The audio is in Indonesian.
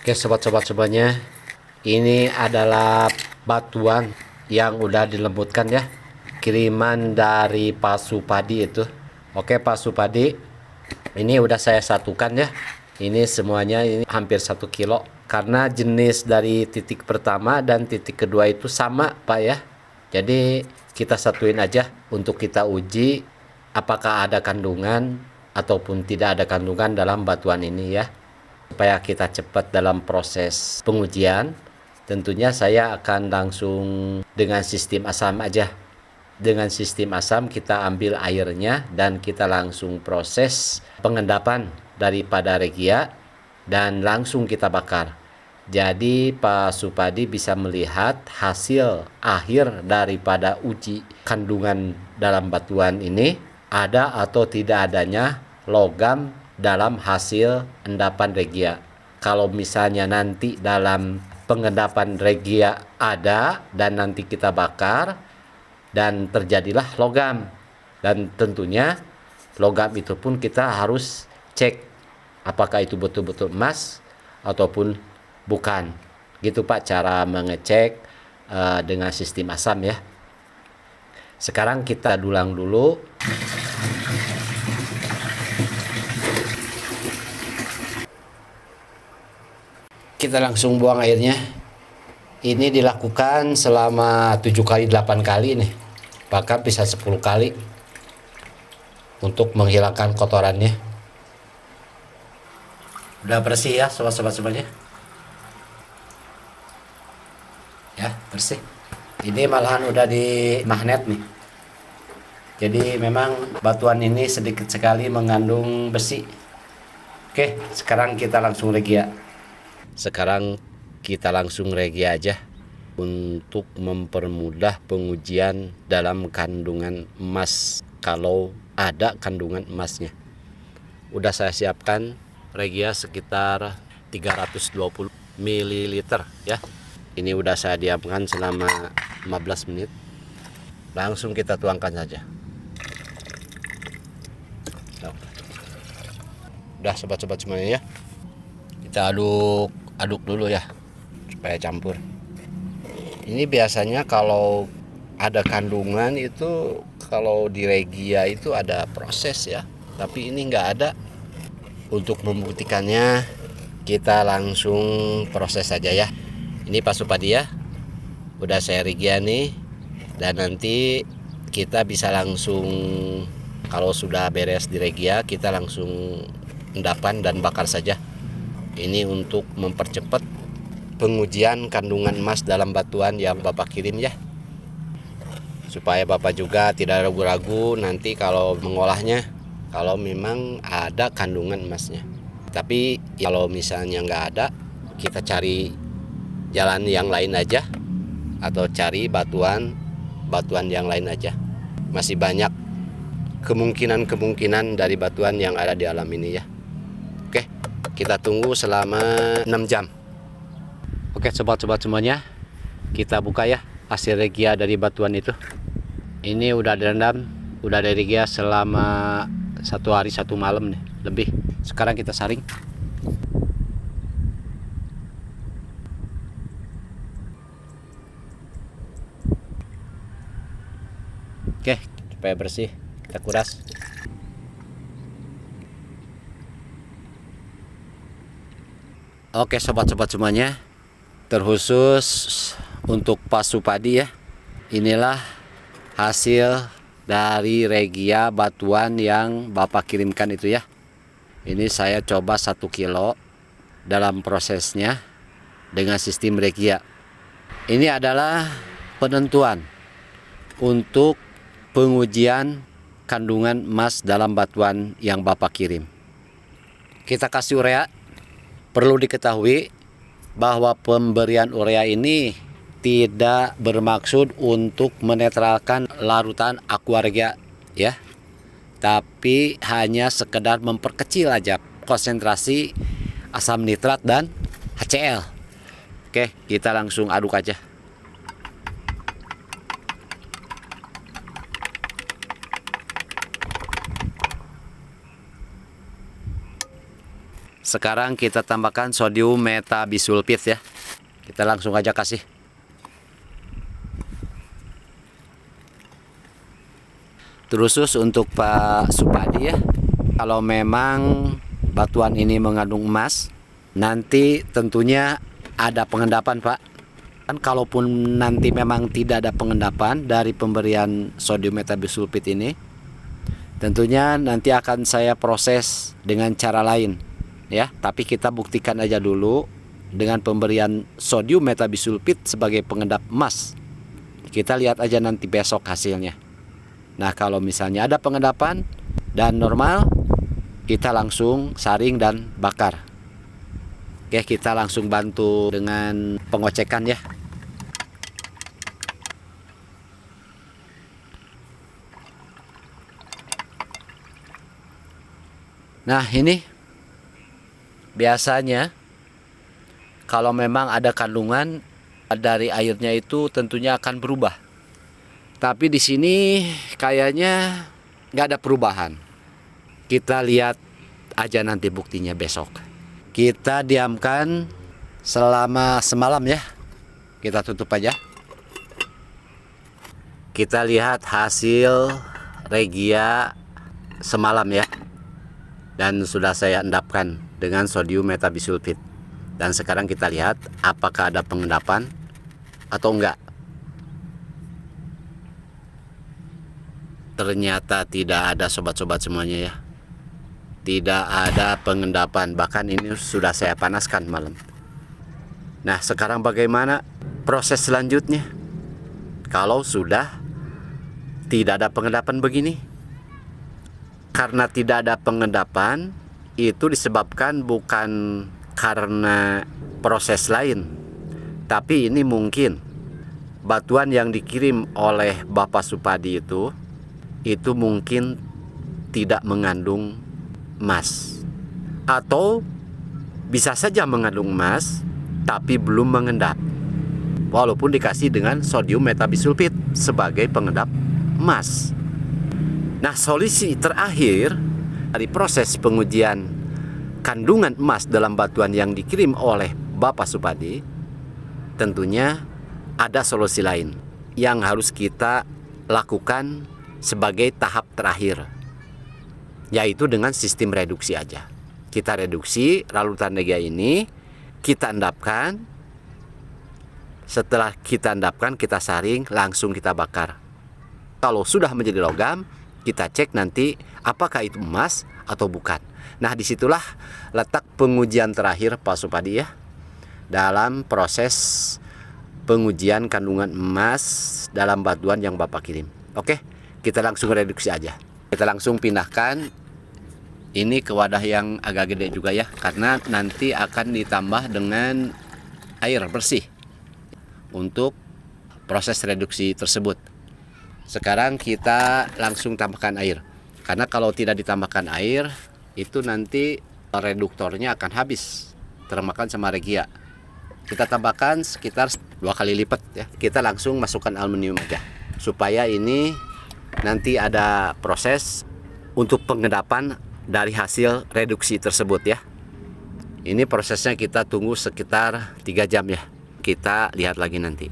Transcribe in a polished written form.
Oke sobat-sobat semuanya, ini adalah batuan yang udah dilembutkan ya, kiriman dari Pak Supadi itu. Oke Pak Supadi, ini udah saya satukan ya. Ini semuanya ini hampir 1 kilo, karena jenis dari titik pertama dan titik kedua itu sama Pak ya. Jadi kita satuin aja untuk kita uji apakah ada kandungan ataupun tidak ada kandungan dalam batuan ini ya. Supaya kita cepat dalam proses pengujian, tentunya saya akan langsung dengan sistem asam aja. Dengan sistem asam kita ambil airnya dan kita langsung proses pengendapan daripada regia dan langsung kita bakar. Jadi Pak Supadi bisa melihat hasil akhir daripada uji kandungan dalam batuan ini, ada atau tidak adanya logam dalam hasil endapan regia. Kalau misalnya nanti dalam pengendapan regia ada dan nanti kita bakar dan terjadilah logam, dan tentunya logam itu pun kita harus cek apakah itu betul-betul emas ataupun bukan. Gitu Pak cara mengecek dengan sistem asam ya. Sekarang kita dulang dulu. Kita langsung buang airnya. Ini dilakukan selama 7 kali 8 kali nih, bahkan bisa 10 kali untuk menghilangkan kotorannya. Udah bersih ya sobat-sobat semuanya ya, bersih. Ini malahan udah di magnet nih, jadi memang batuan ini sedikit sekali mengandung besi. Oke, sekarang kita langsung regia. Sekarang kita langsung regia aja untuk mempermudah pengujian dalam kandungan emas, kalau ada kandungan emasnya. Udah saya siapkan regia sekitar 320 ml ya. Ini udah saya diamkan selama 15 menit. Langsung kita tuangkan saja. Udah sobat-sobat semuanya ya. Kita aduk dulu ya supaya campur. Ini biasanya kalau ada kandungan itu, kalau di regia itu ada proses ya, tapi ini nggak ada. Untuk membuktikannya kita langsung proses saja ya. Ini Pak Supadi ya, udah saya regia nih, dan nanti kita bisa langsung, kalau sudah beres di regia kita langsung endapan dan bakar saja. Ini untuk mempercepat pengujian kandungan emas dalam batuan yang Bapak kirim ya, supaya Bapak juga tidak ragu-ragu nanti kalau mengolahnya, kalau memang ada kandungan emasnya. Tapi kalau misalnya nggak ada, kita cari jalan yang lain aja, atau cari batuan yang lain aja. Masih banyak kemungkinan dari batuan yang ada di alam ini ya. Oke, kita tunggu selama 6 jam. Oke sobat-sobat semuanya, kita buka ya hasil regia dari batuan itu. Ini udah direndam, udah dari regia selama 1 hari 1 malam nih lebih. Sekarang kita saring. Oke, supaya bersih kita kuras. Oke sobat-sobat semuanya, terkhusus untuk Pak Supadi ya, inilah hasil dari regia batuan yang Bapak kirimkan itu ya. Ini saya coba 1 kilo dalam prosesnya dengan sistem regia. Ini adalah penentuan untuk pengujian kandungan emas dalam batuan yang Bapak kirim. Kita kasih urea. Perlu diketahui bahwa pemberian urea ini tidak bermaksud untuk menetralkan larutan aqua regia ya, tapi hanya sekedar memperkecil aja konsentrasi asam nitrat dan HCl. Oke, kita langsung aduk aja. Sekarang kita tambahkan sodium metabisulfit ya. Kita langsung aja kasih. Terus untuk Pak Supadi ya, kalau memang batuan ini mengandung emas, nanti tentunya ada pengendapan Pak. Kan kalaupun nanti memang tidak ada pengendapan dari pemberian sodium metabisulfit ini, tentunya nanti akan saya proses dengan cara lain ya. Tapi kita buktikan aja dulu dengan pemberian sodium metabisulfit sebagai pengendap emas. Kita lihat aja nanti besok hasilnya. Nah, kalau misalnya ada pengendapan dan normal, kita langsung saring dan bakar. Oke, kita langsung bantu dengan pengocekan ya. Nah, ini biasanya kalau memang ada kandungan dari airnya itu tentunya akan berubah. Tapi di sini kayaknya nggak ada perubahan. Kita lihat aja nanti buktinya besok. Kita diamkan selama semalam ya. Kita tutup aja. Kita lihat hasil regia semalam ya. Dan sudah saya endapkan dengan sodium metabisulfit. Dan sekarang kita lihat apakah ada pengendapan atau enggak. Ternyata tidak ada sobat-sobat semuanya ya. Tidak ada pengendapan, bahkan ini sudah saya panaskan malam. Nah, sekarang bagaimana proses selanjutnya? Kalau sudah tidak ada pengendapan begini. Karena tidak ada pengendapan, itu disebabkan bukan karena proses lain. Tapi ini mungkin batuan yang dikirim oleh Bapak Supadi itu mungkin tidak mengandung emas, atau bisa saja mengandung emas tapi belum mengendap walaupun dikasih dengan sodium metabisulfit sebagai pengendap emas. Nah, solusi terakhir dari proses pengujian kandungan emas dalam batuan yang dikirim oleh Bapak Supadi, tentunya ada solusi lain yang harus kita lakukan sebagai tahap terakhir, yaitu dengan sistem reduksi aja. Kita reduksi larutan regia ini, kita endapkan. Setelah kita endapkan, kita saring, langsung kita bakar. Kalau sudah menjadi logam, kita cek nanti apakah itu emas atau bukan. Nah, disitulah letak pengujian terakhir Pak Supadi ya, dalam proses pengujian kandungan emas dalam batuan yang Bapak kirim. Oke, kita langsung reduksi aja. Kita langsung pindahkan ini ke wadah yang agak gede juga ya, karena nanti akan ditambah dengan air bersih untuk proses reduksi tersebut. Sekarang kita langsung tambahkan air, karena kalau tidak ditambahkan air itu nanti reduktornya akan habis termakan sama regia. Kita tambahkan sekitar 2 kali lipat ya. Kita langsung masukkan aluminium aja supaya ini nanti ada proses untuk pengendapan dari hasil reduksi tersebut ya. Ini prosesnya kita tunggu sekitar 3 jam ya. Kita lihat lagi nanti.